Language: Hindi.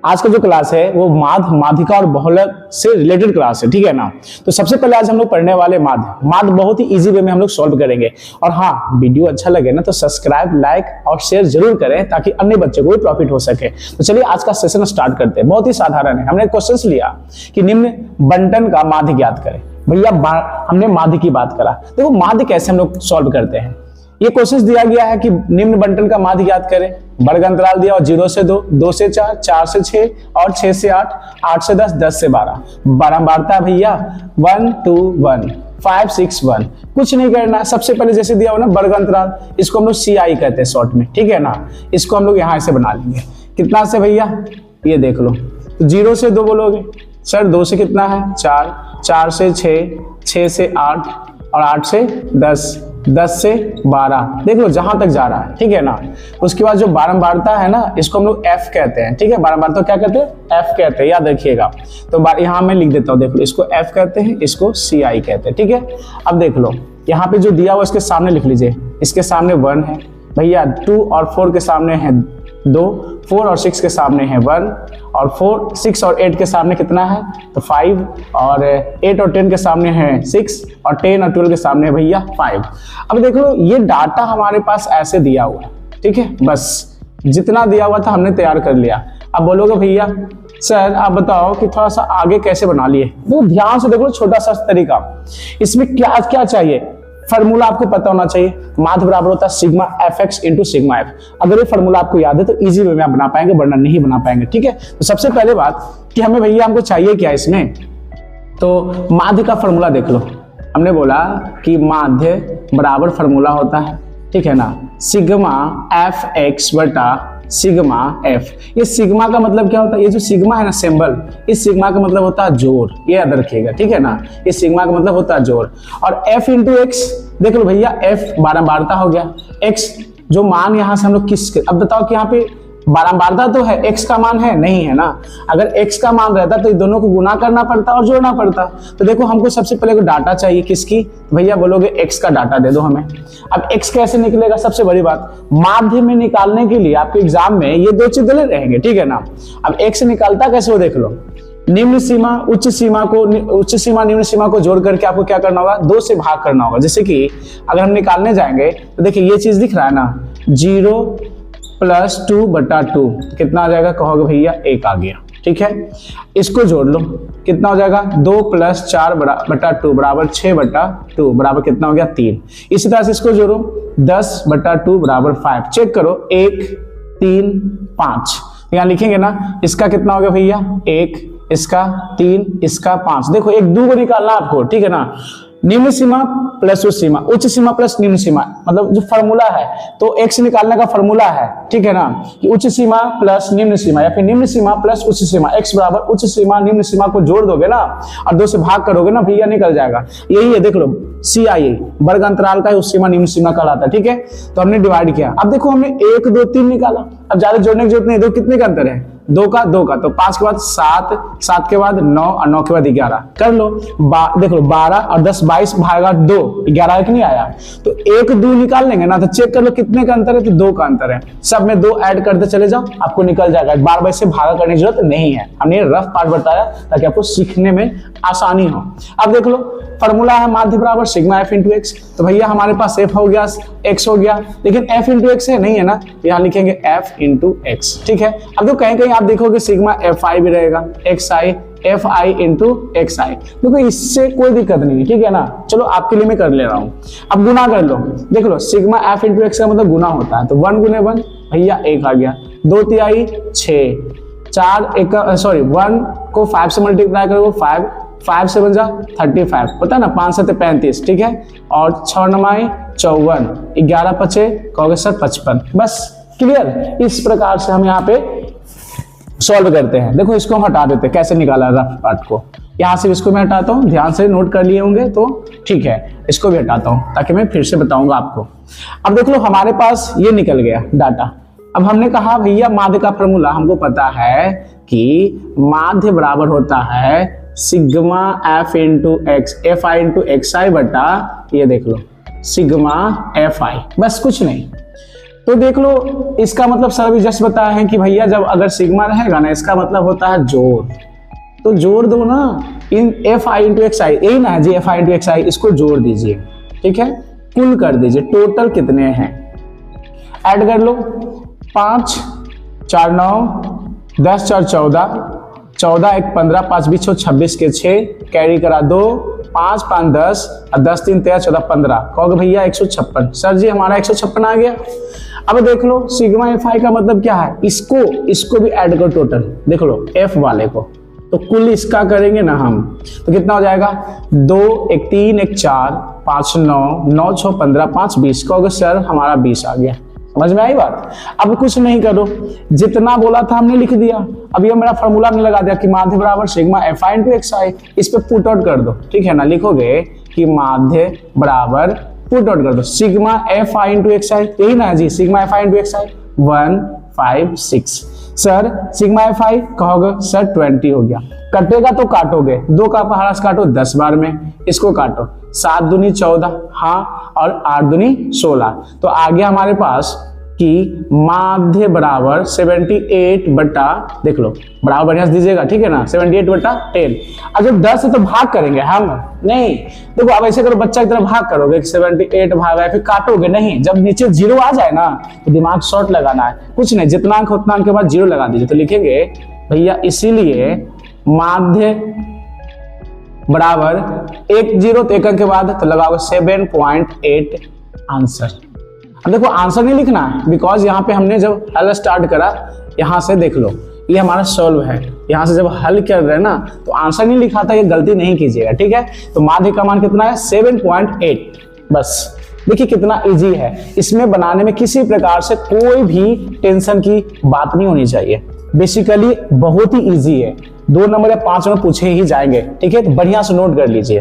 आज का जो क्लास है वो माध्य, माध्यिका और बहुलक से रिलेटेड क्लास है, ठीक है ना। तो सबसे पहले आज हम लोग पढ़ने वाले माध्य। माध्य बहुत ही इजी वे में हम लोग सॉल्व करेंगे। और हाँ, वीडियो अच्छा लगे ना तो सब्सक्राइब, लाइक और शेयर जरूर करें ताकि अन्य बच्चों को भी प्रॉफिट हो सके। तो चलिए आज का सेशन स्टार्ट करते हैं। बहुत ही साधारण है। हमने क्वेश्चन लिया कि निम्न बंटन का माध्य ज्ञात करें। भैया हमने माध्य की बात करा। देखो माध्य कैसे हम लोग सॉल्व करते हैं। ये क्वेश्चन दिया गया है कि निम्न बंटन का माध्य ज्ञात करें। वर्ग अंतराल दिया और 0 से 2, 2 से 4, 4 से 6 और 6 से 8, 8 से 10, 10 से 12। बारंबारता है भैया 1 2 1 5 6 1। कुछ नहीं करना, सबसे पहले जैसे दिया हो ना वर्ग अंतराल, इसको हम लोग CI कहते हैं शॉर्ट में, ठीक है ना। इसको हम लोग यहाँ से बना लेंगे। कितना से भैया, ये देख लो। तो 0 से 2 बोलोगे सर, 2 से कितना है 4, 4 से 6, 6 से 8 और 8 से 10, 10 से 12। देख लो जहां तक जा रहा है, ठीक है ना। उसके बाद जो बारंबारता है ना, इसको हम लोग F कहते हैं, ठीक है। बारंबारता क्या कहते हैं, F कहते हैं, याद रखिएगा। तो यहाँ मैं लिख देता हूँ, देख लो इसको F कहते हैं, इसको CI कहते हैं, ठीक है। अब देख लो यहाँ पे जो दिया हुआ इसके सामने लिख लीजिए। इसके सामने 1 है भैया, 2 और 4 के सामने है 2, 4 और 6 के सामने है 1, और 4, 6 और 8 के सामने कितना है तो 5, और 8 और 10 के सामने है 6, और 10 और 12 के सामने है भैया 5। अब देख लो ये डाटा हमारे पास ऐसे दिया हुआ है, ठीक है। बस जितना दिया हुआ था हमने तैयार कर लिया। अब बोलोगे भैया सर आप बताओ कि थोड़ा सा आगे कैसे बना लिए। तो ध्यान से देखो, छोटा सा तरीका। इसमें क्या क्या चाहिए, फार्मूला आपको पता होना चाहिए। माध्य बराबर होता है sigma fx into sigma f। अगर ये फार्मूला आपको याद है तो इजी वे में आप बना पाएंगे, वरना नहीं बना पाएंगे, ठीक है। तो सबसे पहले बात कि हमें भैया हमको चाहिए क्या इसमें, तो माध्य का फार्मूला देख लो। हमने बोला कि माध्य बराबर फार्मूला होता है, ठीक है ना, सिग्मा fx बटा सिग्मा f। ये सिग्मा का मतलब क्या होता है, ये जो सिग्मा है ना सिंबल, इस सिग्मा का मतलब होता है जोड़, ये याद रखिएगा, ठीक है ना। ये सिग्मा का मतलब होता है जोड़। और f इंटू एक्स, देख लो भैया f बारंबारता हो गया, x जो मान यहां से हम लोग किस, अब बताओ कि यहाँ पे बारंबारता तो है, x का मान है नहीं है ना। अगर x का मान रहता तो दोनों को गुना करना पड़ता और जोड़ना पड़ता। तो देखो हमको सबसे पहले डाटा चाहिए किसकी, भैया बोलोगे x का डाटा दे दो हमें। अब x कैसे निकलेगा, सबसे बड़ी बात माध्य में निकालने के लिए आपके एग्जाम में ये 2 चीज दे रहेंगे, ठीक है ना। अब x निकालता कैसे वो देख लो। निम्न सीमा उच्च सीमा को, उच्च सीमा निम्न सीमा को जोड़ करके आपको क्या करना होगा, 2 से भाग करना होगा। जैसे कि अगर हम निकालने जाएंगे तो देखिए ये चीज दिख रहा है ना, 0 प्लस 2 बटा 2 कितना आ जाएगा, कहोगे भैया 1 आ गया, ठीक है। इसको जोड़ लो, कितना हो जाएगा 2 प्लस 4 बटा 2 बराबर 6 बटा 2 बराबर कितना हो गया 3। इसी तरह से इसको जोड़ो, 10 बटा 2 बराबर 5। चेक करो 1 3 5, यहाँ लिखेंगे ना, इसका कितना हो गया भैया 1, इसका 3, इसका 5। देखो 1 2 को निकालना आपको, ठीक है ना। निम्न सीमा प्लस उच्च सीमा, उच्च सीमा प्लस निम्न सीमा, मतलब जो फार्मूला है तो x निकालने का फार्मूला है, ठीक है ना, कि उच्च सीमा प्लस निम्न सीमा या फिर निम्न सीमा प्लस उच्च सीमा, x बराबर उच्च सीमा निम्न सीमा को जोड़ दोगे ना और 2 से भाग करोगे ना भैया निकल जाएगा। यही है, देख लो CI वर्ग अंतराल का उच्च सीमा निम्न सीमा कहलाता है, ठीक है। तो हमने डिवाइड किया। अब देखो हमने 1 2 3 निकाला। अब ज्यादा जोड़ने की जरूरत नहीं, दो कितने का अंतर है, 2 का 2 का, तो 5 के बाद 7, 7 के बाद 9 और 9 के बाद 11 कर लो। देख लो 12 और 10 22 भागा 2, 11 नहीं आया। तो 1 2 निकाल लेंगे ना, तो चेक कर लो कितने का अंतर है, तो 2 का अंतर है। सब में 2 ऐड करते चले जाओ, आपको निकल जाएगा। बार बार से भागा करने की जरूरत नहीं है, हमने रफ पार्ट बताया ताकि आपको सीखने में आसानी हो। अब देख लो फार्मूला है माध्य बराबर सिग्मा f इंटू एक्स। तो भैया हमारे पास f हो गया, x हो गया, लेकिन f इंटू एक्स है नहीं है ना, यहाँ लिखेंगे f इंटू एक्स, ठीक है। अब तो कहीं कहीं आप देखोगे सिग्मा fi भी रहेगा, xi fi इंटू xi। देखो इससे कोई दिक्कत नहीं, ठीक है ना। चलो आपके लिए मैं कर ले रहा हूँ। अब गुना कर लो, देख लो सिग्मा f इंटू एक्स का मतलब गुना होता है, तो 1 गुने 1 भैया 1 आ गया, 2 तिहाई 6, 4 1 सॉरी 1 को 5 से मल्टीप्लाई करो 5 से बन जा 35, पता है ना, 5 7 35, ठीक है। और 6 9 54, 11 5 कहोगे सर 55। बस क्लियर। इस प्रकार से हम यहाँ पे सॉल्व करते हैं। देखो इसको हम हटा देते हैं, कैसे निकाला रफ पार्ट को। यहाँ से इसको मैं हटाता हूँ, ध्यान से नोट कर लिए होंगे तो ठीक है। इसको भी हटाता हूँ ताकि मैं फिर से बताऊंगा आपको। अब देख लो हमारे पास ये निकल गया डाटा। अब हमने कहा भैया माध्य का फॉर्मूला हमको पता है कि माध्य बराबर होता है sigma f into x, f i into x i बटा, ये देख लो सिग्मा एफ आई, बस कुछ नहीं। तो देख लो, इसका मतलब सर अभी जस्ट बताया है कि भैया जब अगर सिग्मा रहेगा ना, इसका मतलब होता है जोड़। तो जोड़ दो ना, इन f i into x i, यही ना है जी, f i into x i, इसको जोड़ दीजिए, ठीक है, कुल कर दीजिए, टोटल कितने हैं ऐड कर लो। 5 4 9, 10 4 14, 14 1 15, 5 20 26 के 6, कैरी करा 2, 5 5 10, और 10 3 13 14 15, कहोगे भैया 156। सर जी हमारा 156 आ गया। अब देख लो सिग्मा एफ आई का मतलब क्या है, इसको भी ऐड करो टोटल, देख लो एफ वाले को, तो कुल इसका करेंगे ना हम, तो कितना हो जाएगा 2 1 3 1 4 5 9 9 6 15 5 20, कहोगे सर हमारा 20 आ गया। समझ में आई बात। अब कुछ नहीं करो, जितना बोला था हमने लिख दिया। अब ये मेरा फॉर्मूला हमने लगा दिया कि माध्य बराबर sigma f i into x i, इस पे पुट आउट कर दो, ठीक है ना। लिखोगे कि माध्य बराबर, पुट आउट कर दो, sigma f i into x i, यही ना जी, sigma f i into x i 156। Sir sigma f i, कहोगे सर 20 हो गया। कटेगा तो काटोगे, 2 का पहाड़ा से काटो 10 बार में, इसको काटो, 7 दूनी 14, हाँ, और 8 दूनी 16। तो आ गया हमारे पास कि माध्य बराबर 78 बटा, देख लो बराबर बढ़िया से दीजिएगा, ठीक है ना, 78 बटा 10। अब जब 10 है तो भाग करेंगे हम, नहीं देखो अब ऐसे करो, बच्चा की तरह भाग करोगे, 78 भागा, फिर काटोगे नहीं, जब नीचे 0 आ जाए ना तो दिमाग शॉर्ट लगाना है, कुछ नहीं, जितना अंक उतना अंक के बाद 0 लगा दीजिए। तो लिखेंगे भैया इसीलिए माध्य बराबर 1 0, तो 1 अंक के बाद तो लगाओगे 7.8 आंसर। अब देखो आंसर नहीं लिखना है, बिकॉज यहाँ पे हमने जब हल स्टार्ट करा, यहाँ से देख लो ये हमारा सॉल्व है, यहाँ से जब हल कर रहे हैं ना तो आंसर नहीं लिखा था, ये गलती नहीं कीजिएगा, ठीक है। तो माध्य का मान कितना है 7.8, बस देखिए कितना इजी है, इसमें बनाने में किसी प्रकार से कोई भी टेंशन की बात नहीं होनी चाहिए, बेसिकली बहुत ही इजी है। 2 नंबर या 5 नंबर पूछे ही जाएंगे, ठीक है, तो बढ़िया से नोट कर लीजिए।